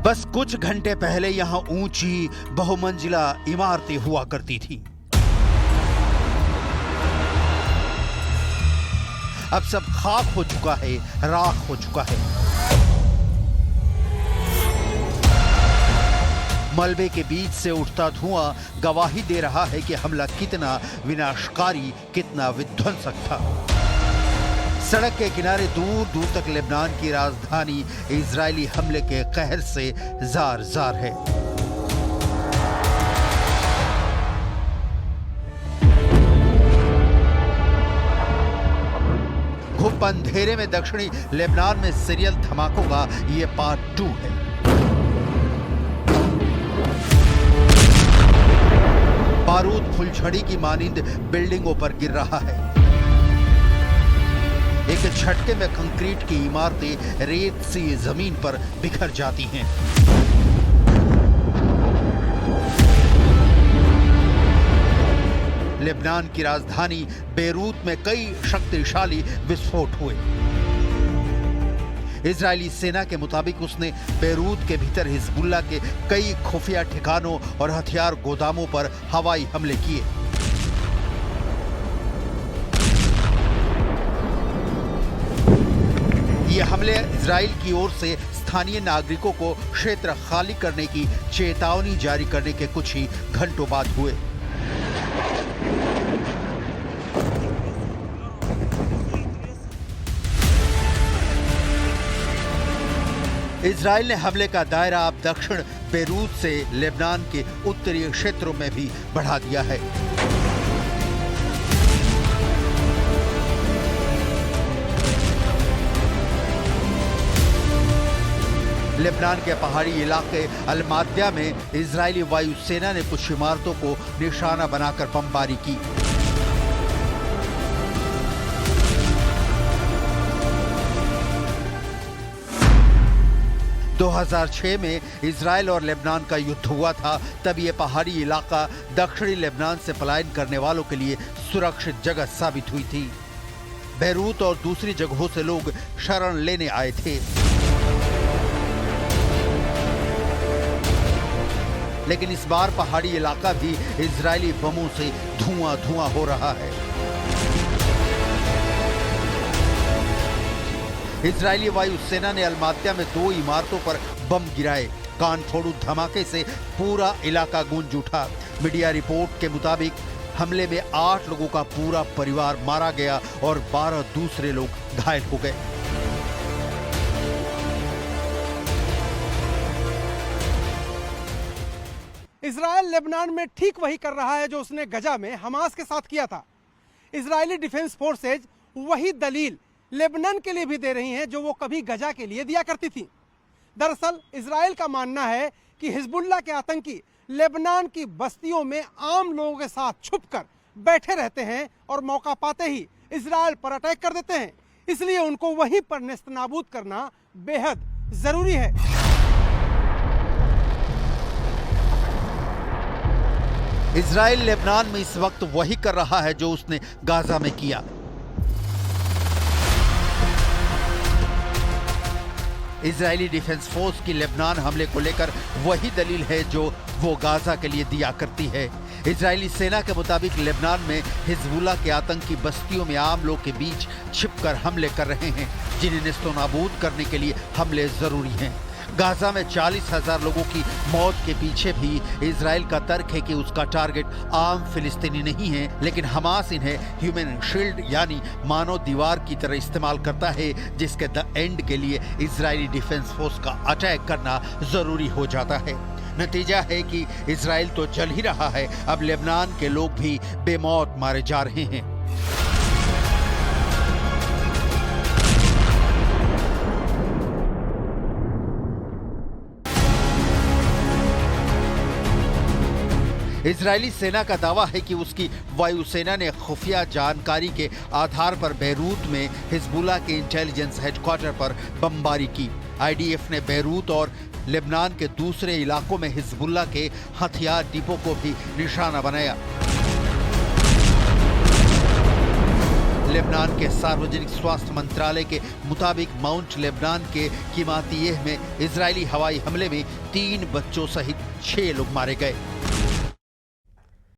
बस कुछ घंटे पहले यहाँ ऊंची बहुमंजिला इमारतें हुआ करती थी। अब सब खाक हो चुका है, राख हो चुका है। मलबे के बीच से उठता धुआं गवाही दे रहा है कि हमला कितना विनाशकारी, कितना विध्वंसक था। सड़क के किनारे दूर दूर तक लेबनान की राजधानी इजरायली हमले के कहर से जार जार है। घुप अंधेरे में दक्षिणी लेबनान में सीरियल धमाकों का ये पार्ट 2 है। बारूद फुलझड़ी की मानिंद बिल्डिंगों पर गिर रहा है। एक झटके में कंक्रीट की इमारतें रेत सी जमीन पर बिखर जाती हैं। लेबनान की राजधानी बेरूत में कई शक्तिशाली विस्फोट हुए। इजरायली सेना के मुताबिक उसने बेरूत के भीतर हिजबुल्लाह के कई खुफिया ठिकानों और हथियार गोदामों पर हवाई हमले किए। ये हमले इजराइल की ओर से स्थानीय नागरिकों को क्षेत्र खाली करने की चेतावनी जारी करने के कुछ ही घंटों बाद हुए। इजराइल ने हमले का दायरा अब दक्षिण बेरूत से लेबनान के उत्तरी क्षेत्रों में भी बढ़ा दिया है। लेबनान के पहाड़ी इलाके अल-माद्या में इजरायली वायुसेना ने कुछ इमारतों को निशाना बनाकर बमबारी की। – 2006 में इजराइल और लेबनान का युद्ध हुआ था। तब ये पहाड़ी इलाका दक्षिणी लेबनान से पलायन करने वालों के लिए सुरक्षित जगह साबित हुई थी। बेरूत और दूसरी जगहों से लोग शरण लेने आए थे। लेकिन इस बार पहाड़ी इलाका भी इजरायली बमों से धुआं धुआं हो रहा है। इजरायली वायुसेना ने अल-माद्या में 2 इमारतों पर बम गिराए। कानफोड़ू धमाके से पूरा इलाका गूंज उठा। मीडिया रिपोर्ट के मुताबिक हमले में 8 लोगों का पूरा परिवार मारा गया और 12 दूसरे लोग घायल हो गए। इजराइल लेबनान में ठीक वही कर रहा है जो उसने गजा में हमास के साथ किया था। इजरायली डिफेंस फोर्सेज वही दलील लेबनान के लिए भी दे रही हैं जो वो कभी गजा के लिए दिया करती थी। दरअसल इजराइल का मानना है कि हिजबुल्लाह के आतंकी लेबनान की बस्तियों में आम लोगों के साथ छुपकर बैठे रहते हैं और मौका पाते ही इजराइल पर अटैक कर देते हैं। इसलिए उनको वहीं पर नेस्तनाबूद करना बेहद जरूरी है। इजराइल लेबनान में इस वक्त वही कर रहा है जो उसने गाजा में किया। इजरायली डिफेंस फोर्स की लेबनान हमले को लेकर वही दलील है जो वो गाजा के लिए दिया करती है। इजरायली सेना के मुताबिक लेबनान में हिजबुल्लाह के आतंकी बस्तियों में आम लोग के बीच छिपकर हमले कर रहे हैं, जिन्हें नेस्तनाबूद करने के लिए हमले जरूरी हैं। गाजा में 40,000 लोगों की मौत के पीछे भी इजराइल का तर्क है कि उसका टारगेट आम फिलिस्तीनी नहीं है, लेकिन हमास इन्हें ह्यूमन शील्ड यानी मानव दीवार की तरह इस्तेमाल करता है, जिसके द एंड के लिए इजरायली डिफेंस फोर्स का अटैक करना जरूरी हो जाता है। नतीजा है कि इजराइल तो जल ही रहा है, अब लेबनान के लोग भी बेमौत मारे जा रहे हैं। इजरायली सेना का दावा है कि उसकी वायुसेना ने खुफिया जानकारी के आधार पर बेरूत में हिजबुल्लाह के इंटेलिजेंस हेडक्वार्टर पर बमबारी की। आईडीएफ ने बेरूत और लेबनान के दूसरे इलाकों में हिजबुल्लाह के हथियार डिपो को भी निशाना बनाया। लेबनान के सार्वजनिक स्वास्थ्य मंत्रालय के मुताबिक माउंट लेबनान के किमातियह में इजरायली हवाई हमले में 3 बच्चों सहित 6 लोग मारे गए।